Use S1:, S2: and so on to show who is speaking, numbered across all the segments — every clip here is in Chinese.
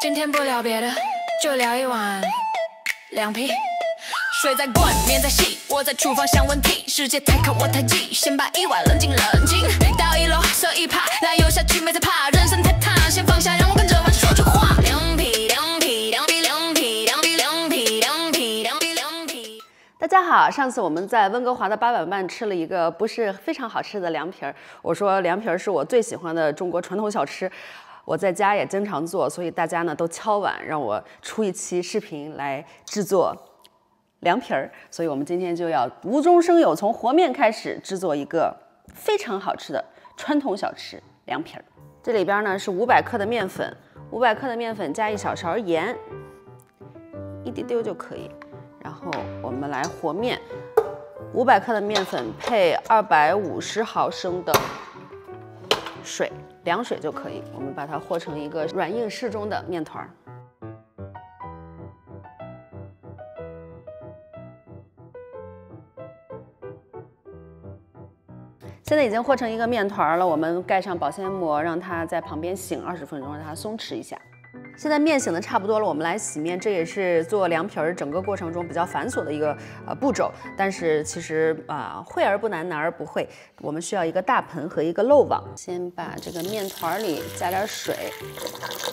S1: 今天不聊別的，就聊一碗涼皮。水在滾，麵在細，我在廚房想問題。世界太靠我太急，先把一碗冷靜冷靜。到一樓收一趴，來游下去沒在怕，人生太燙，先放下，讓我跟着玩說句話。涼皮涼皮涼皮涼皮涼皮涼皮涼皮涼皮涼皮。
S2: 大家好，上次我們在溫哥華的八佰伴吃了一個不是非常好吃的涼皮兒。我說涼皮兒是我最喜歡的中國傳統小吃。我在家也經常做，所以大家呢都敲碗讓我出一期視頻來制作涼皮兒。所以我們今天就要無中生有，從和麵開始制作一個非常好吃的傳統小吃涼皮兒。這裡邊呢是500克的麵粉，500克的麵粉加1小勺鹽，一滴丟就可以。然後我們來和麵，500克的麵粉配250毫升的水。涼水就可以，我們把它和成一個軟硬適中的麵團。現在已經和成一個麵團了，我們蓋上保鮮膜，讓它在旁邊醒20分鐘，讓它鬆弛一下。現在麵醒的差不多了，我們來洗面。这也是做涼皮兒整個過程中比較繁瑣的一個步驟，但是其實會而不難，難而不會。我們需要一個大盆和一個漏網，先把這個麵團裡加點水，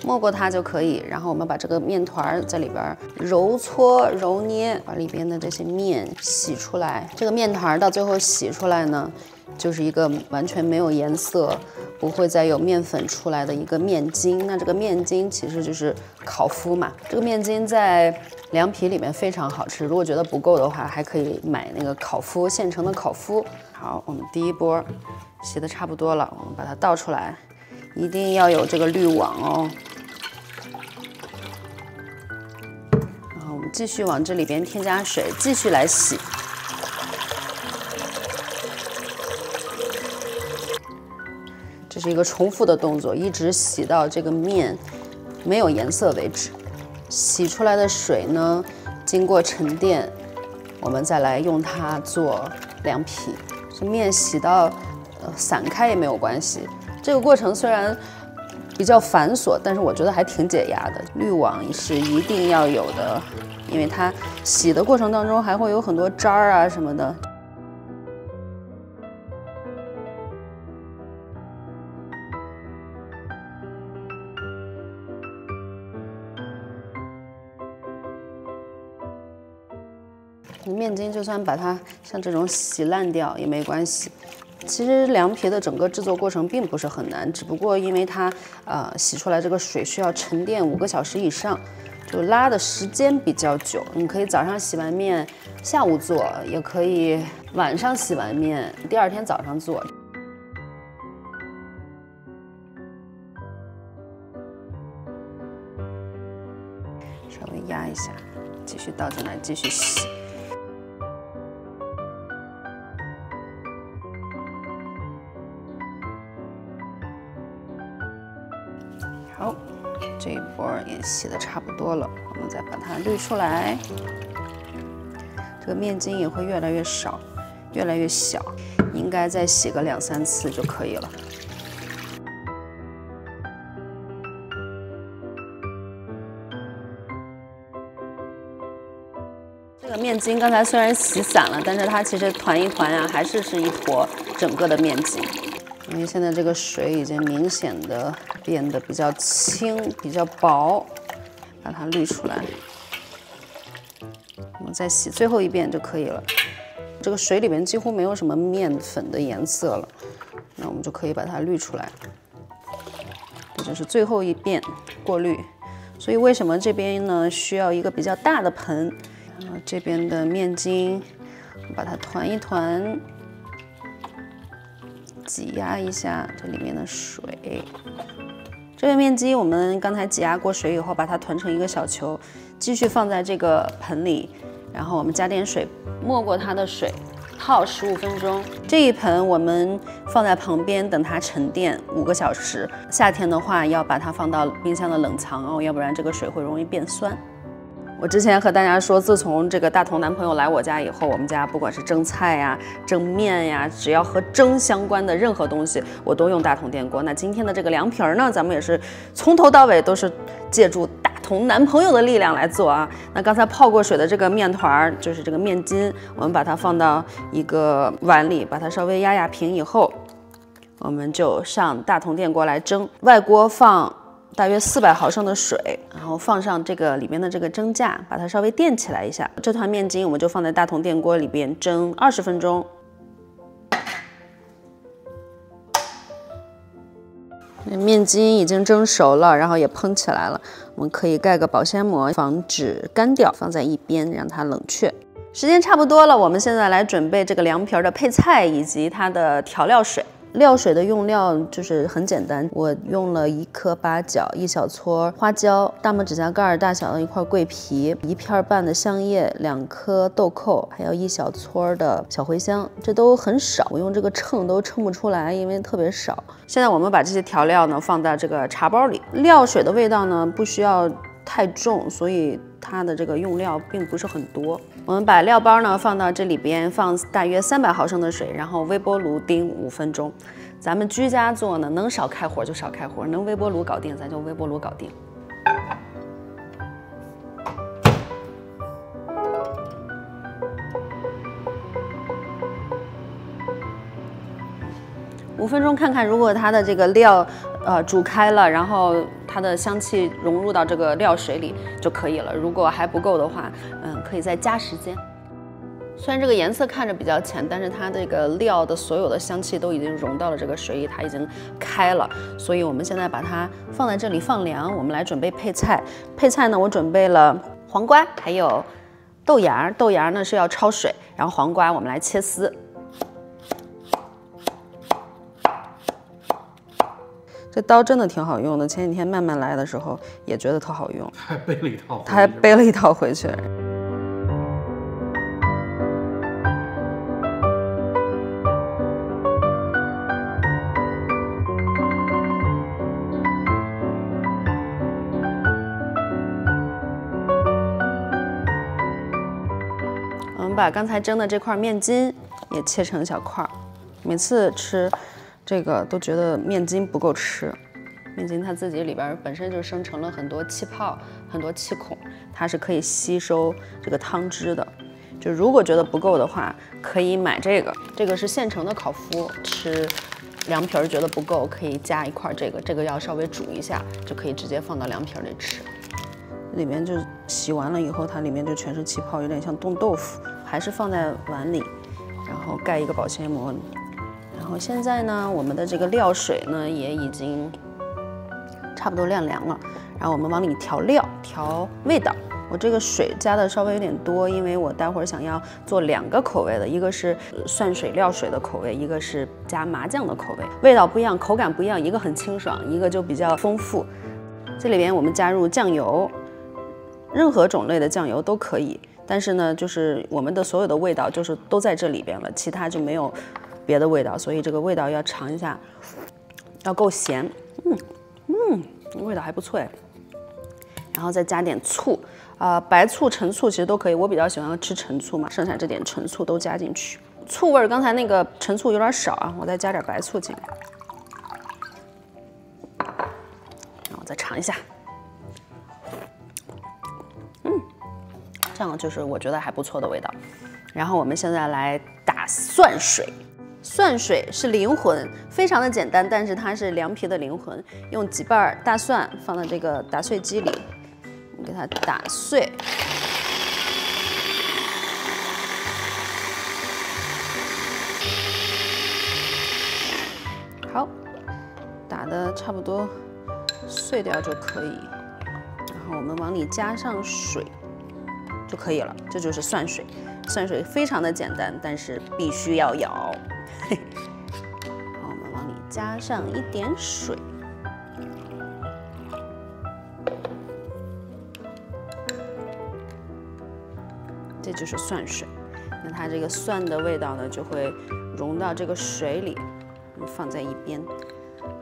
S2: 沒過它就可以。然後我們把這個麵團在裡邊揉搓揉捏，把裡邊的這些麵洗出來。這個麵團到最後洗出來呢，就是一個完全沒有顏色，不會再有麵粉出來的一個麵筋。那這個麵筋其實就是烤麩嘛。這個麵筋在涼皮裡面非常好吃，如果覺得不夠的話，還可以買那個烤麩，現成的烤麩。好，我们第一波洗的差不多了，我們把它倒出來，一定要有這個濾網哦。然後我們繼續往這裡邊添加水，繼續來洗。這是一個重複的動作，一直洗到這個麵沒有顏色為止。洗出來的水呢，經過沉澱，我們再來用它做涼皮。這麵洗到散開也沒有關係。這個過程雖然比較繁瑣，但是我覺得還挺解壓的。濾網是一定要有的，因為它洗的過程當中還會有很多渣兒啊什麼的。面筋就算把它像這種洗爛掉也沒關係。其實涼皮的整個製作過程並不是很難，只不過因為它洗出來這個水需要沉澱5個小時以上，就拉的時間比較久。你可以早上洗完面下午做，也可以晚上洗完面第2天早上做。稍微壓一下，繼續倒進來，繼續洗。好，這一波也洗得差不多了，我們再把它濾出來。這個麵筋也會越來越少，越來越小，應該再洗個2、3次就可以了。這個麵筋剛才雖然洗散了，但是它其實團一團啊，還是一坨整個的麵筋。因為現在這個水已經明顯的變得比較輕、比較薄，把它濾出來。我們再洗最後一遍就可以了。這個水裡面幾乎沒有什麼麵粉的顏色了，那我們就可以把它濾出來。這就是最後一遍過濾。所以為什麼這邊呢需要一個比較大的盆？然後這邊的麵筋，把它團一團。擠壓一下這裡面的水。這個麵筋我們剛才擠壓過水以後，把它團成一個小球，繼續放在這個盆裡，然後我們加點水，沒過它的水，泡15分鐘。這一盆我們放在旁邊，等它沉澱5個小時。夏天的話，要把它放到冰箱的冷藏哦，要不然這個水會容易變酸。我之前和大家說，自從这個大同男朋友来我家以后，我们家不管是蒸菜呀、蒸面呀，只要和蒸相关的任何東西，我都用大同電鍋。那今天的這個涼皮兒呢，咱們也是從頭到尾都是借助大同男朋友的力量來做啊。那剛才泡過水的這個麵團，就是這個麵筋，我們把它放到一個碗裡，把它稍微壓平以後，我們就上大同電鍋來蒸。外鍋放大約400毫升的水，然後放上這個裡面的這個蒸架，把它稍微墊起來一下。這團面筋我們就放在大同電鍋裡邊蒸20分鐘。面筋已經蒸熟了，然後也蓬起來了，我們可以蓋個保鮮膜，防止乾掉，放在一邊讓它冷卻。時間差不多了，我們現在來準備這個涼皮兒的配菜以及它的調料水。料水的用料就是很簡單，我用了1顆八角、1小撮花椒、大拇指甲蓋大小的一塊桂皮、1片半的香葉、2顆豆蔻，還有1小撮的小茴香，這都很少，我用這個秤都稱不出來，因為特別少。現在我們把這些調料呢放到這個茶包裡，料水的味道呢不需要太重，所以它的这個用料並不是很多。我們把料包呢放到這裡邊，放大約300毫升的水，然後微波爐叮5分鐘。咱們居家做呢，能少開火就少開火，能微波爐搞定咱就微波爐搞定。5分鐘看看，如果它的這個料煮開了，然後它的香氣融入到這個料水裡就可以了。如果還不夠的話，可以再加時間。雖然這個顏色看着比較淺，但是它這個料的所有的香氣都已經融到了這個水裡，它已經開了。所以我們現在把它放在這裡放涼，我們來準備配菜。配菜呢，我準備了黃瓜，還有豆芽。豆芽呢是要焯水，然後黃瓜我們來切絲。這刀真的挺好用的，前幾天慢慢來的時候也覺得特好用。他還背了一套回去。我們把剛才蒸的這塊麵筋也切成小塊，每次吃這個都覺得麵筋不夠吃，面筋它自己裡邊本身就生成了很多氣泡、很多氣孔，它是可以吸收這個湯汁的。就如果覺得不夠的話，可以買這個，這個是現成的烤麩。吃涼皮兒覺得不夠，可以加一塊這個，這個要稍微煮一下，就可以直接放到涼皮兒裡吃。裡面就洗完了以後，它裡面就全是氣泡，有點像凍豆腐，還是放在碗裡，然後蓋一個保鮮膜。然後現在呢，我們的這個料水呢也已經差不多晾涼了，然後我們往裡調料、調味道。我這個水加的稍微有點多，因為我待會兒想要做2個口味的，一個是涮水料水的口味，一個是加麻醬的口味，味道不一樣，口感不一樣，一個很清爽，一個就比較豐富。這裡邊我們加入醬油，任何種類的醬油都可以，但是呢，就是我們的所有的味道就是都在這裡邊了，其他就沒有別的味道，所以這個味道要嘗一下，要夠鹹，味道還不錯哎。然後再加點醋，白醋、陳醋其實都可以，我比較喜歡吃陳醋嘛，剩下這點陳醋都加進去。醋味兒剛才那個陳醋有點少啊，我再加點白醋進來，然後再嘗一下，這樣就是我覺得還不錯的味道。然後我們現在來打蒜水。蒜水是靈魂，非常的簡單，但是它是涼皮的靈魂。用幾瓣大蒜放到這個打碎機裡，給它打碎。好，打得差不多碎掉就可以。然後我們往裡加上水就可以了，這就是蒜水。蒜水非常的簡單，但是必須要有。好，我們往裡加上一點水，這就是蒜水。那它這個蒜的味道呢，就會融到這個水裡，放在一邊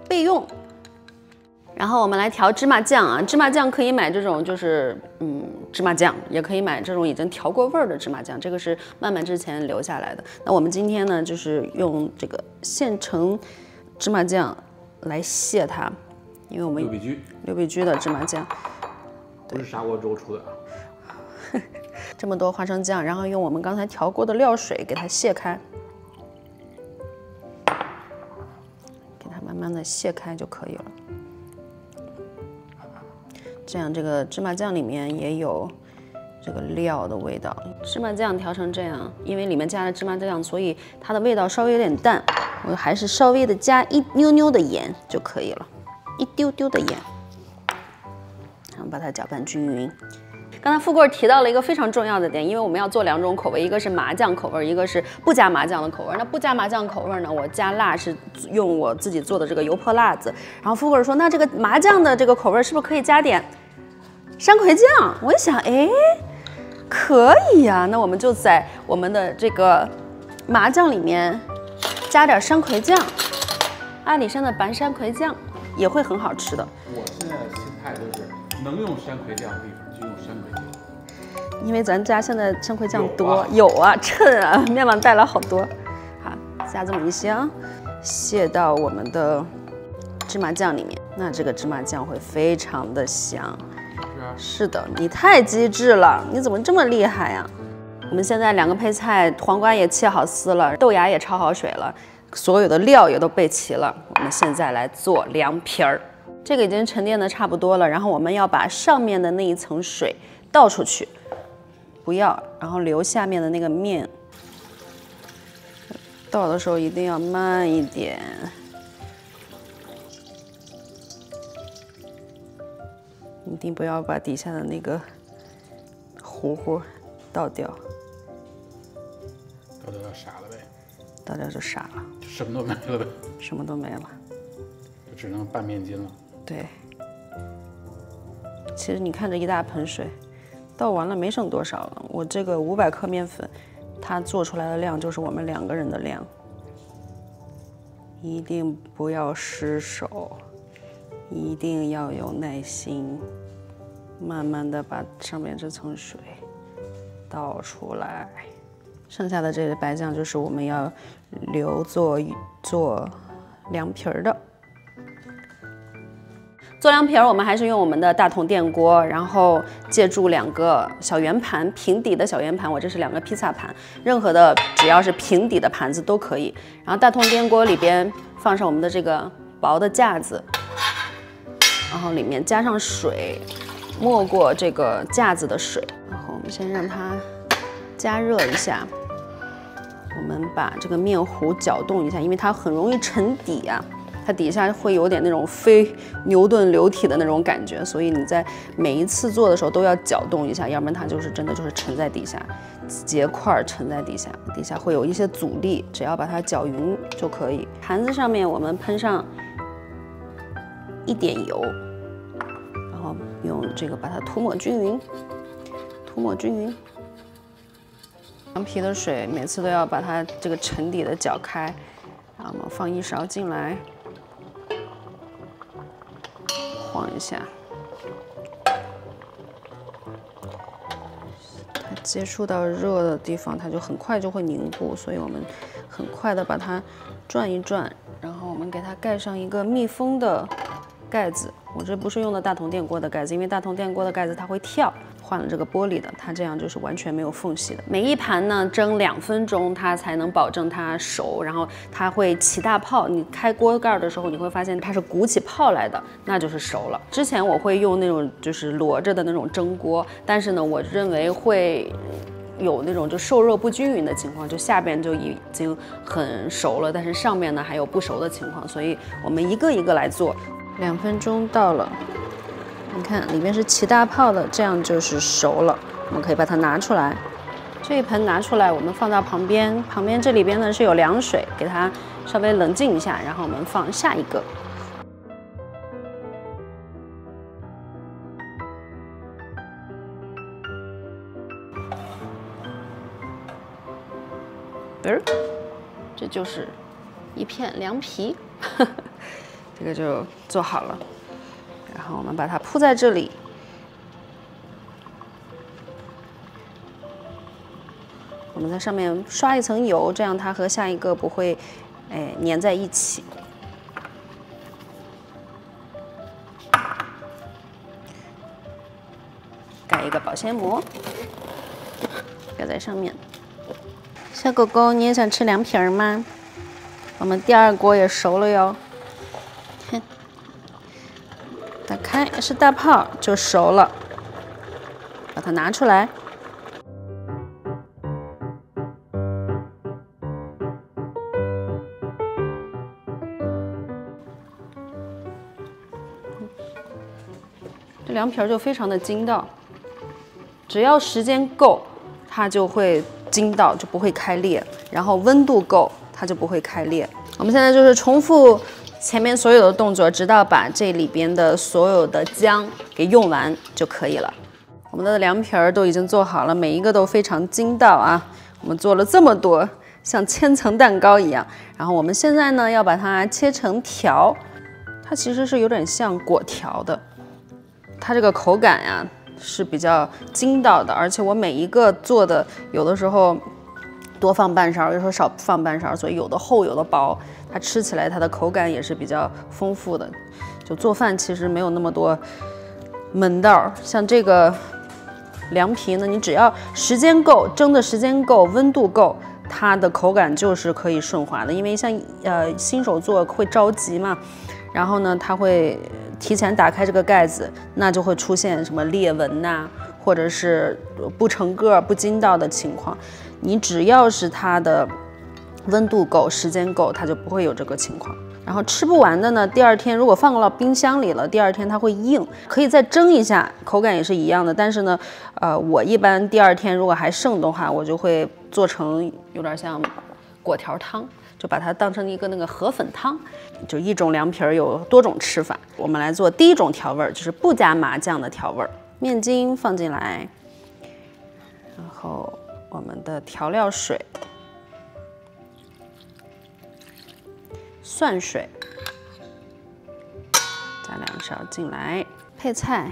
S2: 備用。然後我們來調芝麻醬啊，芝麻醬可以買這種就是芝麻醬，也可以買這種已經調過味兒的芝麻醬，這個是曼曼之前留下來的。那我們今天呢，就是用這個現成芝麻醬來卸它，因為我們六必居的芝麻醬，
S3: 不是砂鍋粥出的。
S2: 这麼多花生醬，然後用我們剛才調過的料水給它卸開，給它慢慢的卸開就可以了。這樣這個芝麻醬裡面也有這個料的味道。芝麻醬調成這樣，因為裡面加了芝麻醬，所以它的味道稍微有點淡。我還是稍微的加一妞妞的鹽就可以了，一丟丟的鹽，然後把它攪拌均勻。剛才富貴提到了一個非常重要的點，因為我們要做2種口味，一個是麻醬口味，一個是不加麻醬的口味。那不加麻醬口味呢，我加辣是用我自己做的這個油泼辣子。然後富貴說，那這個麻醬的這個口味是不是可以加點山葵醬？我一想，哎，可以呀，那我們就在我們的這個麻醬裡面加點山葵醬，阿里山的白山葵醬也會很好吃的。
S3: 我現在的心態就是能用山葵醬的地方就用山葵醬，
S2: 因為咱家現在山葵醬多，有啊，趁啊，面碗帶了好多。好，加這麼一些啊，卸到我們的芝麻醬裡面，那這個芝麻醬會非常的香。是的，你太机智了，你怎麼这麼厲害呀？我們現在2個配菜，黃瓜也切好絲了，豆芽也焯好水了，所有的料也都備齊了。我們現在來做涼皮兒。這個已經沉澱的差不多了，然後我們要把上面的那一層水倒出去，不要，然後留下面的那個面。倒的時候一定要慢一點，一定不要把底下的那個糊糊倒掉。
S3: 倒掉就傻了唄。
S2: 倒掉就傻了，
S3: 就什么都沒了唄。
S2: 什麼都沒了，
S3: 就只能拌面筋了。
S2: 對，其實你看這一大盆水，倒完了沒剩多少了。我這個500克麵粉，它做出來的量就是我們2個人的量。一定不要失手，一定要有耐心，慢慢的把上面這層水倒出來。剩下的這個白醬就是我們要留做涼皮兒的。做涼皮兒，我們還是用我們的大同電鍋，然後借助2個小圓盤，平底的小圓盤。我這是2個披薩盤，任何的只要是平底的盤子都可以。然後大同電鍋裡邊放上我們的這個薄的架子，然後裡面加上水，沒過這個架子的水。然後我們先讓它加熱一下，我們把這個麵糊攪動一下，因為它很容易沉底啊。它底下會有點那種非牛頓流體的那種感覺，所以你在每一次做的時候都要攪動一下，要不然它就是真的就是沉在底下，結塊沉在底下，底下會有一些阻力，只要把它攪勻就可以。盤子上面我們噴上一點油，然後用這個把它塗抹均勻，塗抹均勻。涼皮的水每次都要把它這個沉底的攪開，然後我們放1勺進來。晃一下，它接觸到熱的地方，它就很快就會凝固，所以我們很快的把它轉一轉，然後我們給它蓋上一個密封的蓋子。我這不是用的大同電鍋的蓋子，因為大同電鍋的蓋子它會跳。換了這個玻璃的，它這樣就是完全沒有縫隙的。每一盤呢蒸2分鐘，它才能保證它熟，然後它會起大泡。你開鍋蓋的時候，你會發現它是鼓起泡來的，那就是熟了。之前我會用那種就是裸着的那種蒸鍋，但是呢，我認為會有那種就受熱不均勻的情況，就下邊就已經很熟了，但是上面呢還有不熟的情況，所以我們一個一個來做。2分鐘到了。你看裡面是起大泡的，這樣就是熟了。我們可以把它拿出來，這一盆拿出來，我們放到旁邊。旁邊這裡邊呢是有涼水，給它稍微冷靜一下，然後我們放下一個。这就是一片涼皮，這個就做好了。然後我們把它鋪在這裡，們在上面刷一層油，这样它和下一个不会粘在一起。盖一个保鲜膜，盖在上面。小狗狗，你也想吃凉皮儿吗？我们第2锅也熟了哟。看，打开是大泡就熟了，把它拿出来。这凉皮儿就非常的筋道，只要时间够，它就会筋道，就不会开裂，然后温度够，它就不会开裂。我们现在就是重复前面所有的动作，直到把这里边的所有的姜给用完就可以了。我们的凉皮儿都已经做好了，每一个都非常筋道啊！我们做了这么多，像千层蛋糕一样。然后我们现在呢，要把它切成条，它其實是有點像果條的。它這個口感呀是比較筋道的，而且我每一個做的有的時候多放半勺，有時候少放半勺，所以有的厚有的薄，它吃起來它的口感也是比較豐富的。就做飯其實沒有那麼多門道，像這個涼皮呢，你只要時間夠，蒸的時間夠，溫度夠，它的口感就是可以順滑的。因為像新手做會着急嘛，然後呢它會提前打開這個蓋子，那就會出現什麼裂紋吶，或者是不成個不筋道的情況。你只要是它的溫度夠，時間夠，它就不會有這個情況。然後吃不完的呢，第2天如果放到冰箱裡了，第2天它會硬，可以再蒸一下，口感也是一樣的。但是呢，我一般第2天如果還剩的話，我就會做成有點像果條湯。就把它當成一個那個河粉湯，就一種涼皮兒有多種吃法。我們來做第1種調味兒，就是不加麻醬的調味兒。麵筋放進來，然後我們的調料水、蒜水加2勺進來，配菜。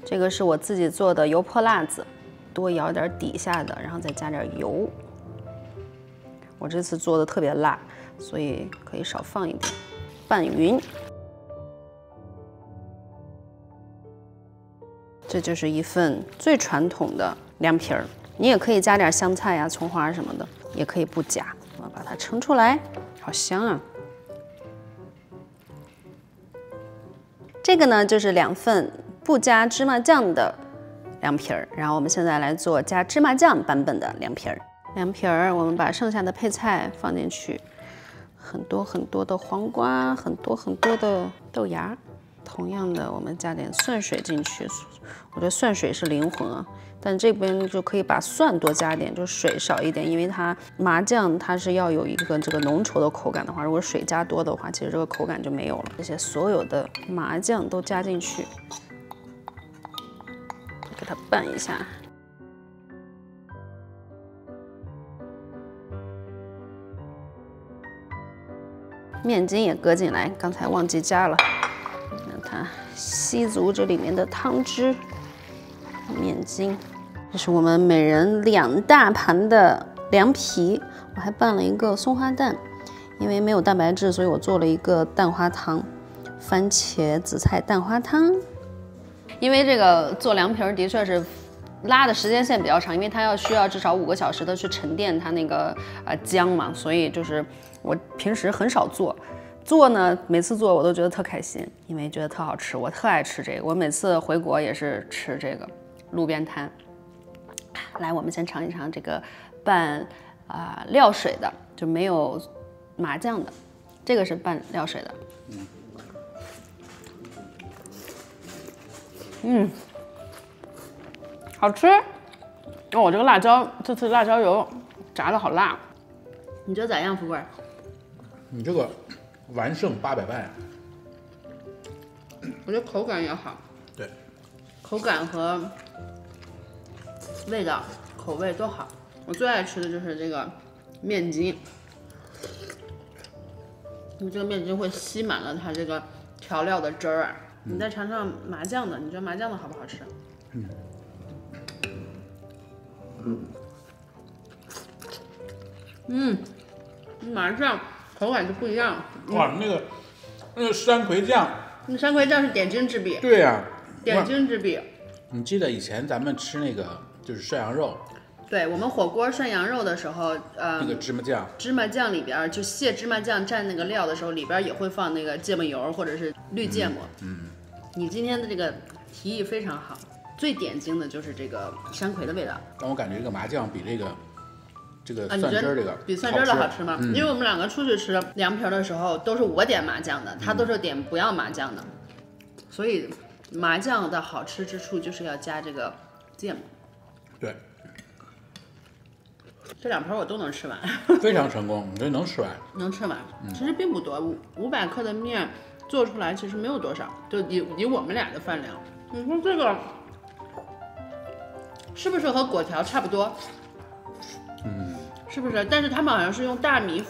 S2: 這個是我自己做的油潑辣子，多舀點底下的，然後再加點油。我這次做的特別辣，所以可以少放一點，拌勻。這就是一份最傳統的涼皮兒，你也可以加點香菜呀、蔥花什麼的，也可以不加。我把它盛出來，好香啊！這個呢就是2份不加芝麻醬的涼皮兒，然後我們現在來做加芝麻醬版本的涼皮兒。涼皮兒，我們把剩下的配菜放進去，很多很多的黃瓜，很多很多的豆芽。同樣的，我們加點蒜水進去，我覺得蒜水是靈魂啊。但這邊就可以把蒜多加點，就水少一點，因為它麻醬它是要有一個這個濃稠的口感的話，如果水加多的話，其實這個口感就沒有了。這些所有的麻醬都加進去，給它拌一下。麵筋也擱進來，剛才忘記加了，讓它吸足這裡面的湯汁。麵筋，這是我們每人2大盤的涼皮，我還拌了一個松花蛋，因為沒有蛋白質，所以我做了一個蛋花湯，番茄紫菜蛋花湯。因為這個做涼皮兒的確是拉的時間線比較長，因為它需要至少5個小時的去沉澱它那個薑嘛，所以就是我平時很少做呢，每次做我都覺得特開心，因為覺得特好吃，我特愛吃這個，我每次回國也是吃這個路邊攤。來，我們先嘗一嘗這個拌料水的，就沒有麻醬的，這個是拌料水的。好吃。哦，我這個辣椒，這次辣椒油炸的好辣。你覺得咋樣，富貴？
S3: 你這個完勝800萬。
S2: 我覺得口感也好。
S3: 對，
S2: 口感和味道、口味都好。我最愛吃的就是這個麵筋，因為這個麵筋會吸滿了它這個調料的汁兒。你再嘗嘗麻醬的，你覺得麻醬的好不好吃？麻酱口感就不一样。
S3: 哇，那个山葵酱，
S2: 那山葵酱是点睛之笔。
S3: 对呀、
S2: 点睛之笔。
S3: 你记得以前咱们吃那个就是涮羊肉，
S2: 对我们火锅涮羊肉的时候，
S3: 那个芝麻酱
S2: 里边就卸芝麻酱蘸那个料的时候，里边也会放那个芥末油或者是绿芥末。你今天的这个提议非常好，最点睛的就是这个山葵的味道。
S3: 但我感觉这个麻酱比这个
S2: 蒜
S3: 汁儿这个
S2: 比蒜汁儿的好吃吗？因为我们两个出去吃凉皮的时候，都是我点麻酱的，他都是点不要麻酱的，所以麻酱的好吃之處就是要加这个芥末。
S3: 对，
S2: 这2盆我都能吃完，
S3: 非常成功，你这能吃完？
S2: 能吃完，其實並不多，500克的面做出來其實沒有多少，就以我們倆的飯量，你說這個是不是和粿條差不多？是不是？但是他們好像是用大米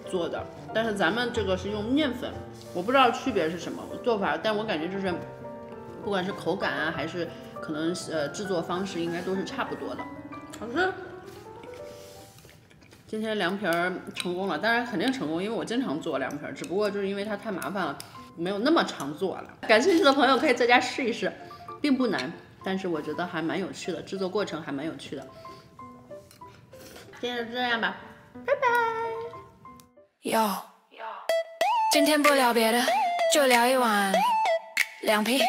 S2: 做的，但是咱們這個是用麵粉，我不知道區別是什麼做法，但我感覺就是不管是口感啊，還是可能製作方式應該都是差不多的。好吃。今天涼皮成功了，當然肯定成功，因為我經常做涼皮，只不過就是因為它太麻煩了，沒有那麼常做了。感興趣的朋友可以在家試一試，並不難，但是我覺得還蠻有趣的，製作過程還蠻有趣的。今天就這樣吧，拜拜。
S1: 喲，今天不聊別的，就聊一碗涼皮。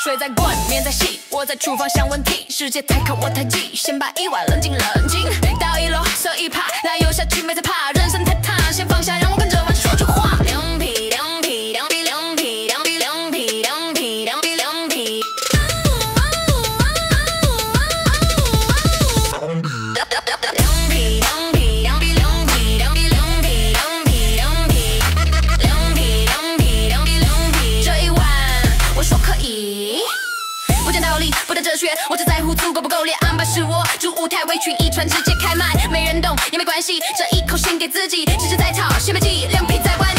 S1: 水在滾，麵在細，我在廚房想問題，世界太靠我太急，先把一碗冷靜冷靜。到1樓喝一趴，那游下去沒在怕，人生太燙，先放下，讓我跟着碗說句話。涼皮，涼皮，涼皮，涼皮，涼皮，涼皮，涼皮，涼皮，涼皮。不得哲學，我只在乎足夠不夠烈。安排是我主舞台，圍裙一穿直接開賣，沒人懂也沒關係，這一口信給自己，只是在炒，先別急，涼皮在外面。